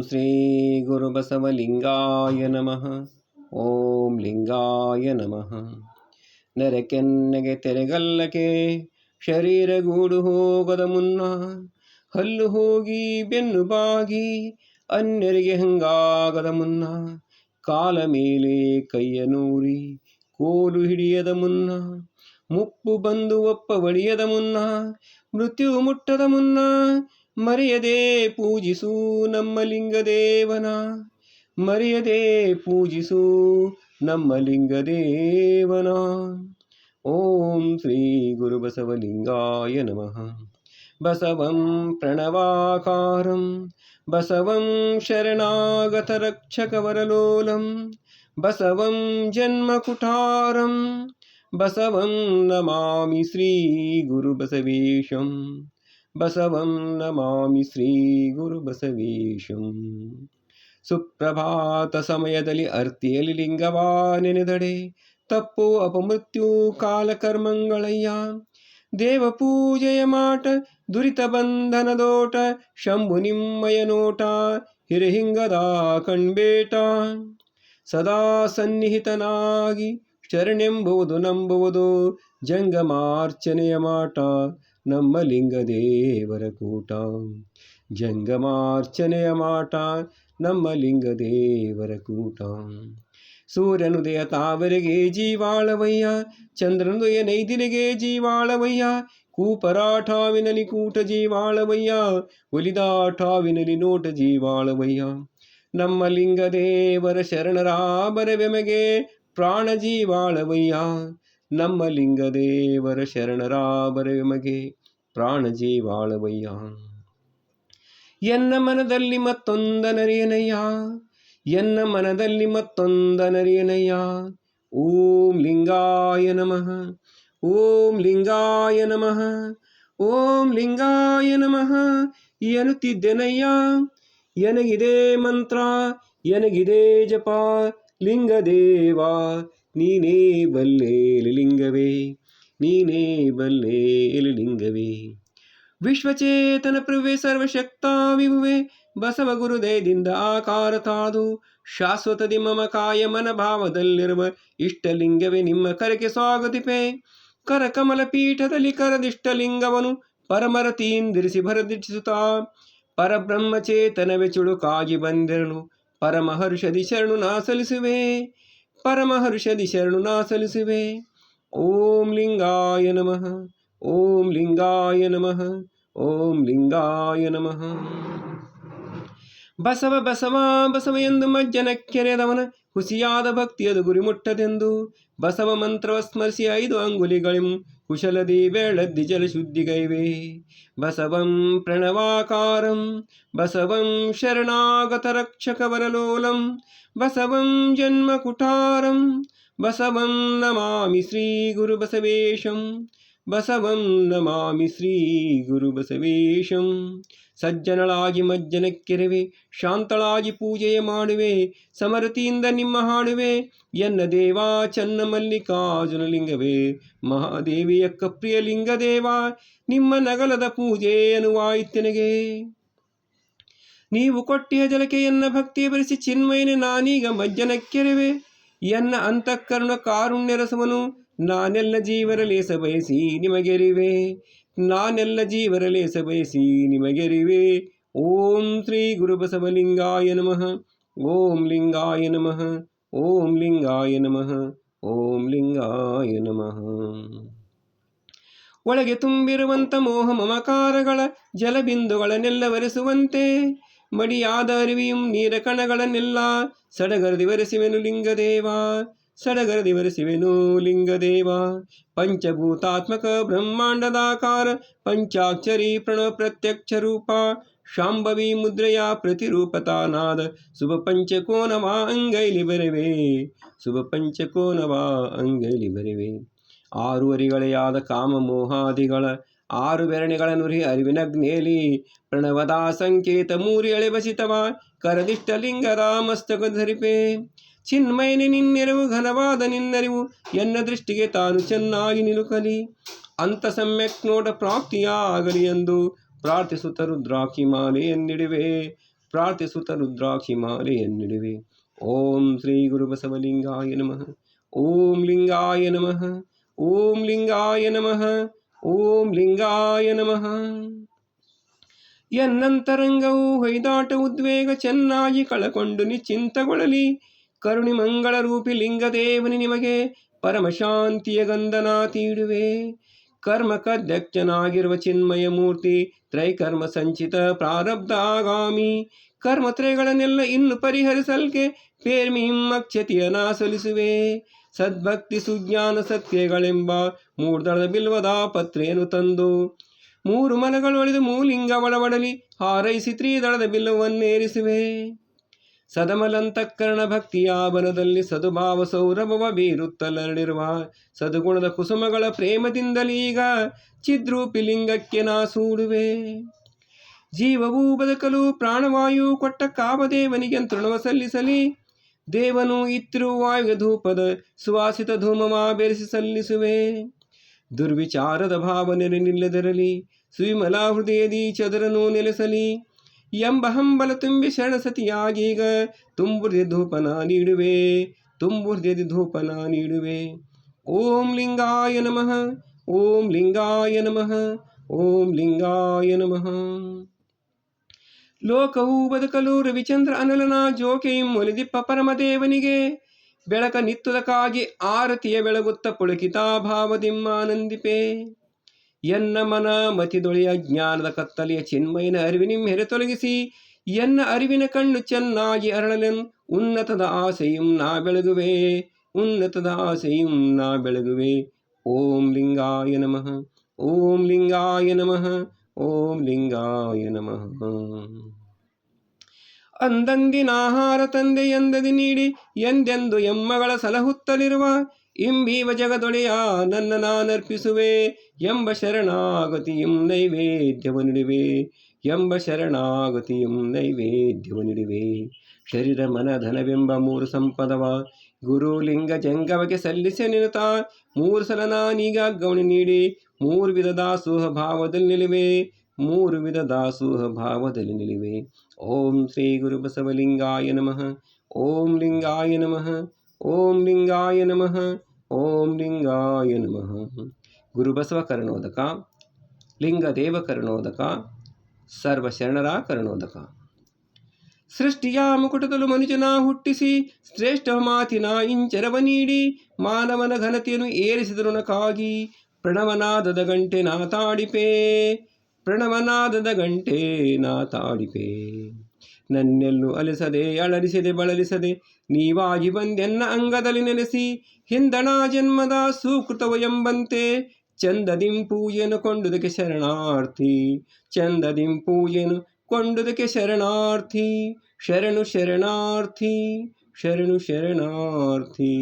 ಶ್ರೀ ಗುರುಬಸವಲಿಂಗಾಯ ನಮಃ. ಓಂ ಲಿಂಗಾಯ ನಮಃ. ನೆರೆಕೆನ್ನೆಗೆ ತೆರೆಗಲ್ಲಕೆ ಶರೀರ ಗೂಡು ಹೋಗದ ಮುನ್ನ, ಹಲ್ಲು ಹೋಗಿ ಬೆನ್ನು ಬಾಗಿ ಅನ್ಯರಿಗೆ ಹಂಗಾಗದ ಮುನ್ನ, ಕಾಲ ಮೇಲೆ ಕೈಯ ನೂರಿ ಕೋಲು ಹಿಡಿಯದ ಮುನ್ನ, ಮುಪ್ಪು ಬಂದು ಒಪ್ಪ ಬಡಿಯದ ಮುನ್ನ, ಮೃತ್ಯು ಮುಟ್ಟದ ಮುನ್ನ, ಮರೆಯದೆ ಪೂಜಿಸು ನಮ್ಮ ಲಿಂಗದೇವನ. ಮರೆಯದೆ ಪೂಜಿಸು ನಮ್ಮ ಲಿಂಗದೇವನ. ಓಂ ಶ್ರೀ ಗುರುಬಸವಲಿಂಗಾಯ ನಮಃ. ಬಸವಂ ಪ್ರಣವಾಕಾರಂ ಬಸವಂ ಶರಣಾಗತ ರಕ್ಷಕವರಲೋಲಂ, ಬಸವಂ ಜನ್ಮಕುಟಾರಂ ಬಸವಂ ನಮಾಮಿ ಶ್ರೀ ಗುರುಬಸವೇಶಂ. ಬಸವಂ ನಮಾಮಿ ಶ್ರೀ ಗುರುಬಸವೇಶಂ. ಸುಪ್ರಭಾತ ಸಮಯದಲ್ಲಿ ಅರ್ತಿಯಲ್ಲಿ ಲಿಂಗವಾ ನೆನೆದಡೆ, ತಪ್ಪು ಅಪಮೃತ್ಯು ಕಾಲಕರ್ಮಂಗಳಯ್ಯ. ದೇವ ಪೂಜೆಯ ಮಾಟ ದುರಿತ ಬಂಧನದೋಟ, ಶಂಭು ನಿಮ್ಮಯ ನೋಟ ಹಿರಹಿಂಗದ ಕಣ್ಬೇಟ. ಸದಾ ಸನ್ನಿಹಿತನಾಗಿ ಶರಣೆಂಬುವುದು ನಂಬುವುದು, ಜಂಗಮಾರ್ಚನೆಯ ಮಾಟ ನಮ್ಮ ಲಿಂಗದೇವರ ಕೂಟ. ಜಂಗಮಾರ್ಚನೆಯ ಮಾಟ ನಮ್ಮ ಲಿಂಗದೇವರ ಕೂಟ. ಸೂರ್ಯನುದಯ ತಾವರೆಗೆ ಜೀವಾಳವಯ್ಯ, ಚಂದ್ರನುದಯ ನೈದಿಲೆಗೆ ಜೀವಾಳವಯ್ಯ. ಕೂಪರಾಠಾವಿನಲಿ ಕೂಟ ಜೀವಾಳವಯ್ಯ, ಒಲಿದಾಠಾವಿನಲಿ ನೋಟ ಜೀವಾಳವಯ್ಯ. ನಮ್ಮ ಲಿಂಗದೇವರ ಶರಣರ ಬರವೆಮಗೆ ಪ್ರಾಣ ಜೀವಾಳವಯ್ಯ. ನಮ್ಮ ಲಿಂಗದೇವರ ಶರಣರ ಬರವೆಮಗೆ ಪ್ರಾಣ ಜೀವಾಳವಯ್ಯ. ಎನ್ನ ಮನದಲ್ಲಿ ಮತ್ತೊಂದನರಿಯನಯ್ಯ, ಎನ್ನ ಮನದಲ್ಲಿ ಮತ್ತೊಂದನರಿಯನಯ್ಯ. ಓಂ ಲಿಂಗಾಯ ನಮಃ. ಓಂ ಲಿಂಗಾಯ ನಮಃ. ಓಂ ಲಿಂಗಾಯ ನಮಃ ಎನ್ನುತ್ತಿದ್ದೆನಯ್ಯ. ಎನಗಿದೆ ಮಂತ್ರ, ಎನಗಿದೆ ಜಪ, ಲಿಂಗದೇವ ನೀನೇ ಬಲ್ಲೆ ಲಿಂಗವೇ, ನೀನೇ ಬಲ್ಲೆ ಲಿಂಗವೇ. ವಿಶ್ವಚೇತನ ಪ್ರಭುವೆ ಸರ್ವಶಕ್ತ ವಿಭುವೆ, ಬಸವ ಗುರುದಯದಿಂದ ಆಕಾರ ತಾದು ಶಾಶ್ವತದಿ ಮಮ ಕಾಯ ಮನಭಾವದಲ್ಲಿರುವ ಇಷ್ಟಲಿಂಗವೇ ನಿಮ್ಮ ಕರೆಗೆ ಸ್ವಾಗತಿಪೆ. ಕರಕಮಲ ಪೀಠದಲ್ಲಿ ಕರದಿಷ್ಟಲಿಂಗವನು ಪರಮರತೀಂದಿರಿಸಿ ಭರದಿಟ್ಟಿಸುತ್ತಾ, ಪರಬ್ರಹ್ಮಚೇತನವೇ ಚುಳುಕಾಗಿ ಬಂದಿರಲು ಪರಮಹರ್ಷದಿ ಶರಣು ನಾ ಸಲ್ಲಿಸುವೆ, ಪರಮಹರ್ಷದಿ ಶರಣು ನಾ ಸಲ್ಲಿಸುವೆ. ಓಂ ಲಿಂಗಾಯ ನಮಃ. ಓಂ ಲಿಂಗಾಯ ನಮಃ. ಓಂ ಲಿಂಗಾಯ ನಮಃ. ಬಸವ ಬಸವ ಬಸವ ಎಂದು ಮಜ್ಜನ ಕೆರೆದವನ ಹುಸಿಯಾದ ಭಕ್ತಿಯದು ಗುರಿ ಮುಟ್ಟದೆಂದು, ಬಸವ ಮಂತ್ರವ ಸ್ಮರಿಸಿ 5 ಅಂಗುಲಿಗಳಿಂ ಕುಶಲದಿ ಬೆಳದ್ದಿ ಜಲಶುದ್ಧಿಗೈವೆ. ಬಸವಂ ಪ್ರಣವಾಕಾರಂ ಬಸವಂ ಶರಣಾಗತ ರಕ್ಷಕವರಲೋಲಂ, ಬಸವಂ ಜನ್ಮಕುಟಾರಂ ಬಸವಂ ನಮಾಮಿ ಶ್ರೀ ಗುರುಬಸವೇಶಂ. ಬಸವಂ ನಮಾಮಿ ಶ್ರೀ ಗುರುಬಸವೇಶಂ. ಸಜ್ಜನಳಾಗಿ ಮಜ್ಜನಕ್ಕೆರವೆ, ಶಾಂತಳಾಗಿ ಪೂಜೆಯ ಮಾಡುವೆ, ಸಮರತಿಯಿಂದ ನಿಮ್ಮ ಹಾಡುವೆ. ಎನ್ನ ದೇವಾ ಚನ್ನ ಮಲ್ಲಿಕಾರ್ಜುನ ಲಿಂಗವೇ, ಮಹಾದೇವಿಯ ಕಪ್ರಿಯ ಲಿಂಗದೇವ, ನಿಮ್ಮ ನಗಲದ ಪೂಜೆ ಅನುವಾಯಿತೆನಗೆ. ನೀವು ಕೊಟ್ಟಿಯ ಜಲಕ್ಕೆ ಎನ್ನ ಭಕ್ತಿಯ ಬರೆಸಿ ಚಿನ್ಮಯನೆ ನಾನೀಗ ಮಜ್ಜನಕ್ಕೆರವೆ. ಎನ್ನ ಅಂತಃಕರಣ ಕಾರುಣ್ಯ ರಸವನು ನಾನೆಲ್ಲ ಜೀವರ ಲೇಸ ಬಯಸಿ ನಿಮಗೆರಿವೆ, ನಾನೆಲ್ಲ ಜೀವರ ಲೇಸ ಬಯಸಿ ನಿಮಗೆರಿವೆ. ಓಂ ಶ್ರೀ ಗುರುಬಸವಲಿಂಗಾಯ ನಮಃ. ಓಂ ಲಿಂಗಾಯ ನಮಃ. ಓಂ ಲಿಂಗಾಯ ನಮಃ. ಓಂ ಲಿಂಗಾಯ ನಮಃ. ಒಳಗೆ ತುಂಬಿರುವಂಥ ಮೋಹ ಮಮಕಾರಗಳ ಜಲಬಿಂದುಗಳನ್ನೆಲ್ಲ ಒರೆಸುವಂತೆ, ಮಡಿಯಾದ ಅರಿವಿಯಂ ನೀರ ಕಣಗಳನ್ನೆಲ್ಲ ಸಡಗರದಿ ಒರೆಸುವೆನು ಲಿಂಗದೇವ, ಸಡಗರದಿ ಒರೆಸುವೆನು ಲಿಂಗದೇವ. ಪಂಚಭೂತಾತ್ಮಕ ಬ್ರಹ್ಮಾಂಡದಾಕಾರ ಪಂಚಾಕ್ಷರಿ ಪ್ರಣವ ಪ್ರತ್ಯಕ್ಷ ರೂಪ, ಶಾಂಭವಿ ಮುದ್ರೆಯ ಪ್ರತಿರೂಪತಾನಾದ ಶುಭ ಪಂಚಕೋನವ ಅಂಗೈಲಿ ಬರೆವೆ, ಶುಭ ಪಂಚಕೋನವ ಅಂಗೈಲಿ ಬರೆವೆ. 6 ಅರಿಗಳೆಯಾದ ಕಾಮ ಮೋಹಾದಿಗಳ 6 ಬೆರಣಿಗಳ ನುರಿ ಅರಿವಿನಗ್ನೇಲಿ ಪ್ರಣವದ ಸಂಕೇತ 3 ಎಳೆ ಬಸಿತವ ಕರದಿಷ್ಟ ಲಿಂಗದ ಮಸ್ತಕ ಧರಿಪೆ. ಚಿನ್ಮಯನೆ ನಿನ್ನೆರವು ಘನವಾದ ನಿನ್ನರಿವು ಎನ್ನ ದೃಷ್ಟಿಗೆ ತಾನು ಚೆನ್ನಾಗಿ ನಿಲುಕಲಿ, ಅಂತ ಸಮ್ಯಕ್ ನೋಟ ಪ್ರಾಪ್ತಿಯಾಗಲಿ ಎಂದು ಪ್ರಾರ್ಥಿಸುತ್ತ ರುದ್ರಾಕ್ಷಿ ಮಾಲೆಯನ್ನಿಡುವೆ, ಪ್ರಾರ್ಥಿಸುತ್ತ ರುದ್ರಾಕ್ಷಿ ಮಾಲೆಯನ್ನಿಡುವೆ. ಓಂ ಶ್ರೀ ಗುರು ಬಸವಲಿಂಗಾಯ ನಮಃ. ಓಂ ಲಿಂಗಾಯ ನಮಃ. ಓಂ ಲಿಂಗಾಯ ನಮಃ. ಓಂ ಲಿಂಗಾಯ ನಮಃ. ಎನ್ನಂತರಂಗವು ಹೊಯ್ದಾಟ ಉದ್ವೇಗ ಚೆನ್ನಾಗಿ ಕಳಕೊಂಡು ನಿಶ್ಚಿಂತಗೊಳ್ಳಲಿ. ಕರುಣಿ ಮಂಗಳ ರೂಪಿ ಲಿಂಗದೇವನಿ ನಿಮಗೆ ಪರಮಶಾಂತಿಯ ಗಂಧನ ತೀಡುವೆ. ಕರ್ಮಕ್ಕಧ್ಯಕ್ಷನಾಗಿರುವ ಚಿನ್ಮಯ ಮೂರ್ತಿ ತ್ರೈಕರ್ಮ ಸಂಚಿತ ಪ್ರಾರಬ್ಧ ಆಗಾಮಿ ಕರ್ಮತ್ರಯಗಳನ್ನೆಲ್ಲ ಇನ್ನು ಪರಿಹರಿಸಲ್ಕೆ ಪೇರ್ಮಿಹಿಮ್ಮಕ್ಷತಿಯನ ಸಲ್ಲಿಸುವೆ. ಸದ್ಭಕ್ತಿ ಸುಜ್ಞಾನ ಸತ್ಯಗಳೆಂಬ ಮೂರ್ದಳದ ಬಿಲ್ವದ ಪತ್ರೆಯನ್ನು ತಂದು 3 ಮನಗಳೊಳೆದು ಮೂಲಿಂಗ ಒಳವಡಲಿ ಹಾರೈಸಿ ತ್ರಿದಳದ ಬಿಲ್ಲವನ್ನೇರಿಸುವೆ. ಸದಮಲಂತಃಕರಣ ಭಕ್ತಿಯ ಬನದಲ್ಲಿ ಸದುಭಾವ ಸೌರಭವ ಬೀರುತ್ತಲರಡಿರುವ ಸದುಗುಣದ ಕುಸುಮಗಳ ಪ್ರೇಮದಿಂದಲೀಗ ಚಿದ್ರೂಪಿ ಲಿಂಗಕ್ಕೆ ನಾ ಸೂಡುವೆ. ಜೀವವೂ ಬದುಕಲು ಪ್ರಾಣವಾಯು ಕೊಟ್ಟ ಕಾಮದೇವನಿಗೆ ತೃಣವ ಸಲ್ಲಿಸಲಿ. ದೇವನು ಇತ್ತಿರುವ ವಾಯುಗೆ ಧೂಪದ ಸುವಾಸಿತ ಧೂಮವ ಬೆರೆಸಿ ಸಲ್ಲಿಸುವೆ. ದುರ್ವಿಚಾರದ ಭಾವನೆ ನಿಲ್ಲದಿರಲಿ, ಸುವಿಮಲ ಹೃದಯದಿ ಚದುರನು ನೆಲೆಸಲಿ ಎಂಬ ಹಂಬಲ ತುಂಬಿ ಶರಣ ಸತಿಯಾಗೀಗ ತುಂಬುರ್ದೆ ಧೂಪನ ನೀಡುವೆ. ತುಂಬುರ್ದೆ ಧೂಪನ ನೀಡುವೆ. ಓಂ ಲಿಂಗಾಯ ನಮಃ. ಓಂ ಲಿಂಗಾಯ ನಮಃ. ಓಂ ಲಿಂಗಾಯ ನಮಃ. ಲೋಕವು ಬದುಕಲು ರವಿಚಂದ್ರ ಅನಲನ ಜೋಕೆಯಂ ಒಲಿದಿಪ್ಪ ಪರಮದೇವನಿಗೆ ಬೆಳಕ ನಿತ್ತುದಕ್ಕಾಗಿ ಆರತಿಯ ಬೆಳಗುತ್ತ ಪುಳಕಿತಾ ಭಾವದಿಮ್ಮಾನಂದಿಪೆ. ಎನ್ನ ಮನ ಮತಿದೊಳೆಯ ಜ್ಞಾನದ ಕತ್ತಲೆಯ ಚಿನ್ಮಯನ ಅರಿವಿನಿಂ ಹೆರೆ ತೊಲಗಿಸಿ ಎನ್ನ ಅರಿವಿನ ಕಣ್ಣು ಚೆನ್ನಾಗಿ ಅರಳಲೆನ್ ಉನ್ನತದ ಆಸೆಯಂ ನಾ ಬೆಳಗುವೆ. ಉನ್ನತದ ಆಸೆಯಂ ನಾ ಬೆಳಗುವೆ. ಓಂ ಲಿಂಗಾಯ ನಮಃ. ಓಂ ಲಿಂಗಾಯ ನಮಃ. ಓಂ ಲಿಂಗಾಯ ನಮಃ. ಅಂದಂದಿನಾಹಾರ ತಂದೆ ಎಂದದಿ ನೀಡಿ ಎಂದೆಂದು ಎಮ್ಮಗಳ ಸಲಹುತ್ತಲಿರುವ ಇಂಬೀವ ಜಗದೊಡೆಯ ನನ್ನ ನಾನರ್ಪಿಸುವೆ ಎಂಬ ಶರಣಾಗತಿಯಂ ನೈವೇದ್ಯವನಿಡುವೆ. ಎಂಬ ಶರಣಾಗತಿಯಂ ನೈವೇದ್ಯವನಿಡುವೆ. ಶರೀರ ಮನ ಧನವೆಂಬ 3 ಸಂಪದವ ಗುರು ಲಿಂಗ ಜಂಗವಕ್ಕೆ ಸಲ್ಲಿಸೆ ನಿನುತ 3 ಸಲ ನಾನೀಗ ಗೌಣಿ ನೀಡಿ 3 ವಿಧ ದಾಸೋಹ ಭಾವದಲ್ಲಿ ನಿಲುವೆ. 3 ವಿಧ ದಾಸೋಹ ಭಾವದಲ್ಲಿ ನಿಲುವೆ. ಓಂ ಶ್ರೀ ಗುರು ಬಸವಲಿಂಗಾಯ ನಮಃ. ಓಂ ಲಿಂಗಾಯ ನಮಃ. ಓಂ ಲಿಂಗಾಯ ನಮಃ. ಓಂ ಲಿಂಗಾಯ ನಮಃ. ಗುರು ಬಸವ ಕರುಣೋದಕ, ಲಿಂಗದೇವ ಕರುಣೋದಕ, ಸರ್ವಶರಣರ ಕರುಣೋದಕ. ಸೃಷ್ಟಿಯ ಮುಕುಟದಲು ಮನುಜನ ಹುಟ್ಟಿಸಿ ಶ್ರೇಷ್ಠ ಮಾತಿನ ಇಂಚರವ ನೀಡಿ ಮಾನವನ ಘನತೆಯನ್ನು ಏರಿಸಿದರುನಕ್ಕಾಗಿ ಪ್ರಣವನಾದದ ಗಂಟೆ ನಾ ತಾಡಿಪೆ. ಪ್ರಣವನಾದದ ಗಂಟೆ ನಾ ತಾಡಿಪೆ. ನನ್ನೆಲ್ಲೂ ಅಲಿಸದೆ ಅಳಲಿಸದೆ ಬಳಲಿಸದೆ ನೀವಾಗಿ ಬಂದೆನ್ನ ಅಂಗದಲ್ಲಿ ನೆಲೆಸಿ ಹಿಂದಣ ಜನ್ಮದ ಸುಕೃತವ ಎಂಬಂತೆ ಚಂದದಿಂ ಪೂಜೆಯನ್ನು ಕೊಂಡುದಕ್ಕೆ ಶರಣಾರ್ಥಿ. ಚಂದದಿಂ ಪೂಜೆಯನ್ನು ಕೊಂಡುದಕ್ಕೆ ಶರಣಾರ್ಥಿ. ಶರಣು ಶರಣಾರ್ಥಿ. ಶರಣು ಶರಣಾರ್ಥಿ.